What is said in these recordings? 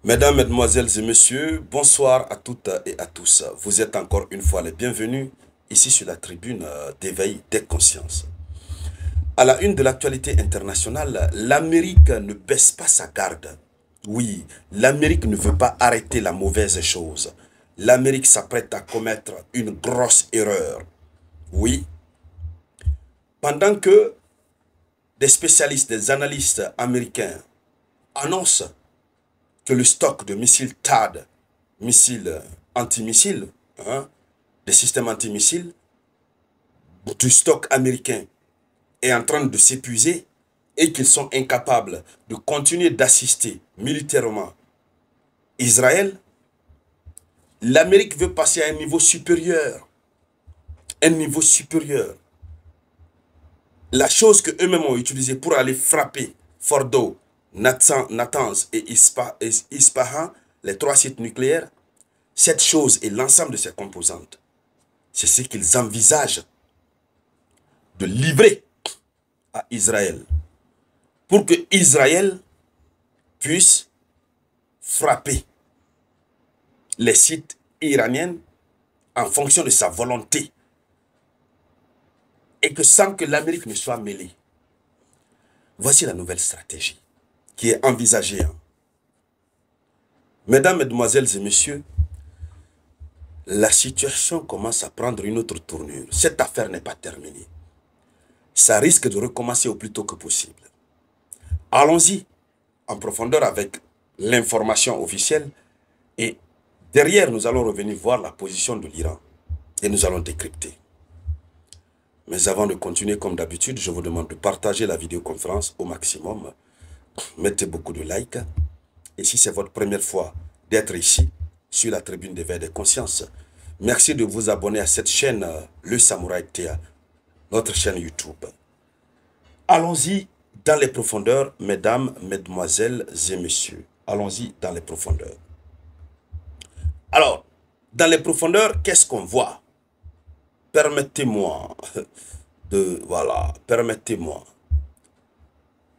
Mesdames, Mesdemoiselles et Messieurs, bonsoir à toutes et à tous. Vous êtes encore une fois les bienvenus ici sur la tribune d'éveil des consciences. À la une de l'actualité internationale, l'Amérique ne baisse pas sa garde. Oui, l'Amérique ne veut pas arrêter la mauvaise chose. L'Amérique s'apprête à commettre une grosse erreur. Oui, pendant que des spécialistes, des analystes américains annoncent que le stock de missiles THAAD, missiles antimissiles, hein, des systèmes antimissiles, du stock américain est en train de s'épuiser et qu'ils sont incapables de continuer d'assister militairement Israël, l'Amérique veut passer à un niveau supérieur. Un niveau supérieur. La chose que eux-mêmes ont utilisée pour aller frapper Fordo, Natanz et Ispahan, les trois sites nucléaires, cette chose et l'ensemble de ses composantes, c'est ce qu'ils envisagent de livrer à Israël pour que Israël puisse frapper les sites iraniens en fonction de sa volonté et que sans que l'Amérique ne soit mêlée. Voici la nouvelle stratégie qui est envisagée. Mesdames, Mesdemoiselles et Messieurs, la situation commence à prendre une autre tournure. Cette affaire n'est pas terminée. Ça risque de recommencer au plus tôt que possible. Allons-y en profondeur avec l'information officielle et derrière, nous allons revenir voir la position de l'Iran et nous allons décrypter. Mais avant de continuer comme d'habitude, je vous demande de partager la vidéoconférence au maximum. Mettez beaucoup de likes. Et si c'est votre première fois d'être ici, sur la tribune d'éveil des consciences, merci de vous abonner à cette chaîne, Le Samouraï Théa, notre chaîne YouTube. Allons-y dans les profondeurs, mesdames, mesdemoiselles et messieurs. Allons-y dans les profondeurs. Alors, dans les profondeurs, qu'est-ce qu'on voit? Permettez-moi permettez-moi.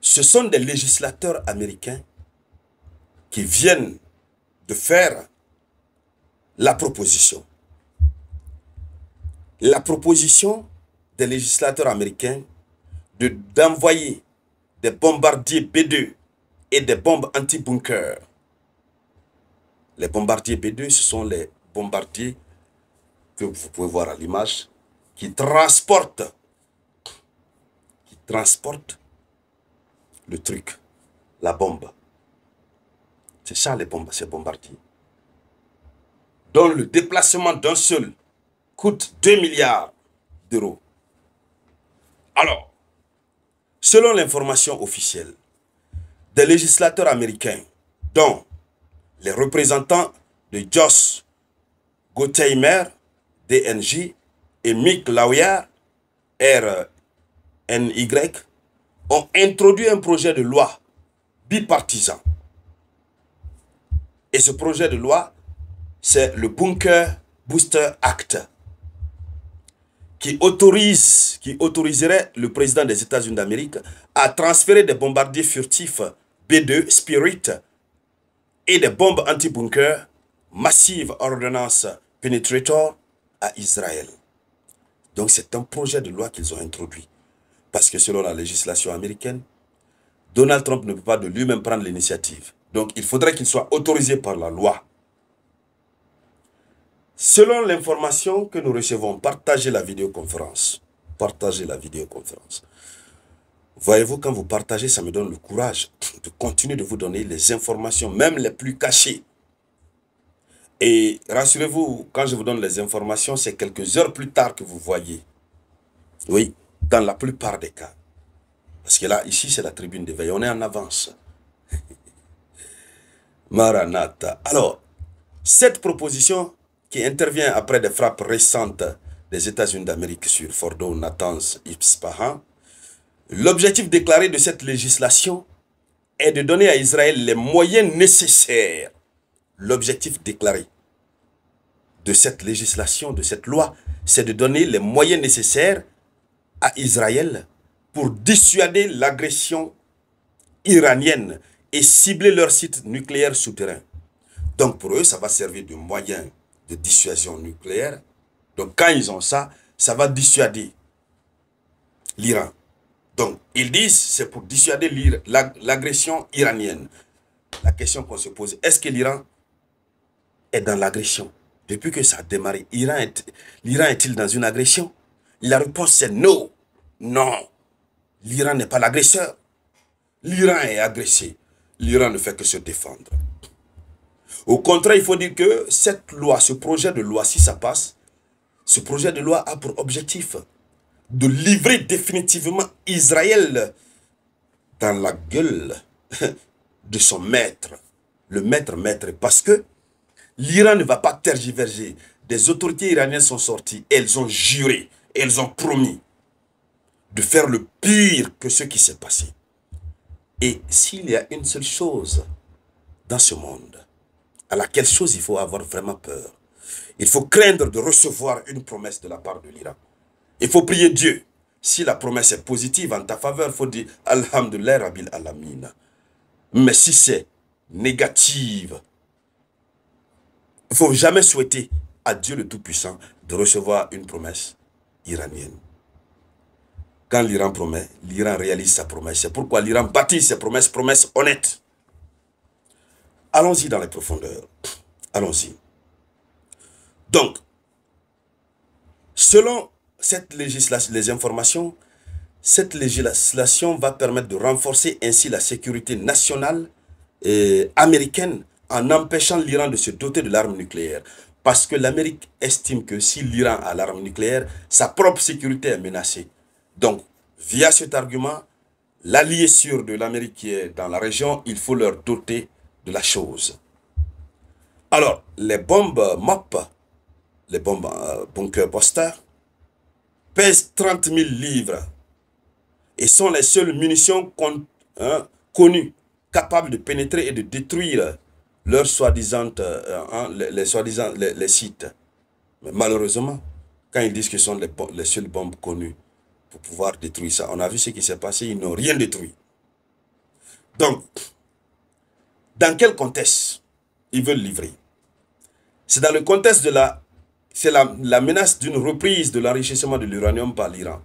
Ce sont des législateurs américains qui viennent de faire la proposition. La proposition des législateurs américains d'envoyer des bombardiers B-2 et des bombes anti-bunker. Les bombardiers B-2, ce sont les bombardiers que vous pouvez voir à l'image, qui transportent le truc, la bombe. C'est ça les bombes, ces bombardiers. Dont le déplacement d'un seul coûte 2 milliards d'euros. Alors, selon l'information officielle, des législateurs américains, dont les représentants de Josh Gottheimer, DNJ, et Mick Lauer, RNY, ont introduit un projet de loi bipartisan. Et ce projet de loi, c'est le Bunker Booster Act, qui autoriserait le président des États-Unis d'Amérique à transférer des bombardiers furtifs B-2 Spirit et des bombes anti-bunker Massive Ordnance Penetrator à Israël. Donc c'est un projet de loi qu'ils ont introduit. Parce que selon la législation américaine, Donald Trump ne peut pas de lui-même prendre l'initiative. Donc il faudrait qu'il soit autorisé par la loi. Selon l'information que nous recevons, partagez la vidéoconférence. Partagez la vidéoconférence. Voyez-vous, quand vous partagez, ça me donne le courage de continuer de vous donner les informations, même les plus cachées. Et rassurez-vous, quand je vous donne les informations, c'est quelques heures plus tard que vous voyez. Oui, dans la plupart des cas. Parce que là, ici, c'est la tribune d'éveil. On est en avance. Maranatha. Alors, cette proposition qui intervient après des frappes récentes des États-Unis d'Amérique sur Fordo, Natanz, Ispahan, l'objectif déclaré de cette législation est de donner à Israël les moyens nécessaires. L'objectif déclaré de cette législation, de cette loi, c'est de donner les moyens nécessaires à Israël pour dissuader l'agression iranienne et cibler leurs sites nucléaires souterrains. Donc pour eux, ça va servir de moyen de dissuasion nucléaire. Donc quand ils ont ça, ça va dissuader l'Iran. Donc ils disent c'est pour dissuader l'agression iranienne. La question qu'on se pose, est-ce que l'Iran est dans l'agression? Depuis que ça a démarré, l'Iran est-il dans une agression? La réponse c'est non. Non. L'Iran n'est pas l'agresseur. L'Iran est agressé. L'Iran ne fait que se défendre. Au contraire, il faut dire que cette loi, ce projet de loi, si ça passe, ce projet de loi a pour objectif de livrer définitivement Israël dans la gueule de son maître. Le maître, parce que l'Iran ne va pas tergiverser. Des autorités iraniennes sont sorties, elles ont juré, elles ont promis de faire le pire que ce qui s'est passé. Et s'il y a une seule chose dans ce monde, à laquelle chose il faut avoir vraiment peur, il faut craindre de recevoir une promesse de la part de l'Iran. Il faut prier Dieu. Si la promesse est positive en ta faveur, il faut dire Alhamdulillah Rabbil Alamin. Mais si c'est négative, il ne faut jamais souhaiter à Dieu le Tout-Puissant de recevoir une promesse iranienne. Quand l'Iran promet, l'Iran réalise sa promesse. C'est pourquoi l'Iran bâtit ses promesses honnêtes. Allons-y dans les profondeurs. Allons-y. Donc, selon cette législation, les informations, cette législation va permettre de renforcer ainsi la sécurité nationale américaine en empêchant l'Iran de se doter de l'arme nucléaire. Parce que l'Amérique estime que si l'Iran a l'arme nucléaire, sa propre sécurité est menacée. Donc, via cet argument, l'allié sûr de l'Amérique qui est dans la région, il faut leur doter de la chose. Alors, les bombes MOP, les bombes bunker buster, pèsent 30 000 livres et sont les seules munitions connues, capables de pénétrer et de détruire leurs soi-disant les sites. Mais malheureusement, quand ils disent que ce sont les seules bombes connues pour pouvoir détruire ça, on a vu ce qui s'est passé, ils n'ont rien détruit. Donc, dans quel contexte ils veulent livrer? C'est dans le contexte de la menace d'une reprise de l'enrichissement de l'uranium par l'Iran.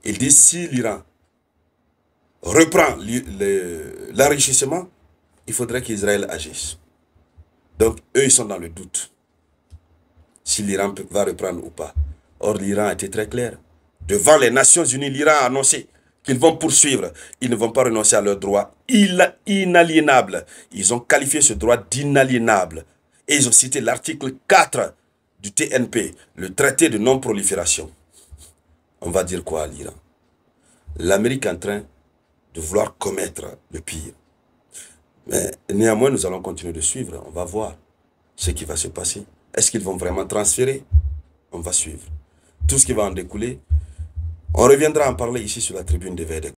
Ils disent si l'Iran reprend l'enrichissement, il faudrait qu'Israël agisse. Donc, eux, ils sont dans le doute. Si l'Iran va reprendre ou pas. Or, l'Iran a été très clair. Devant les Nations Unies, l'Iran a annoncé qu'ils vont poursuivre. Ils ne vont pas renoncer à leur droit inaliénable. Ils ont qualifié ce droit d'inaliénable. Et ils ont cité l'article 4 du TNP, le traité de non-prolifération. On va dire quoi à l'Iran? L'Amérique est en train de vouloir commettre le pire. Mais néanmoins, nous allons continuer de suivre. On va voir ce qui va se passer. Est-ce qu'ils vont vraiment transférer? On va suivre. Tout ce qui va en découler, on reviendra en parler ici sur la tribune des veilles.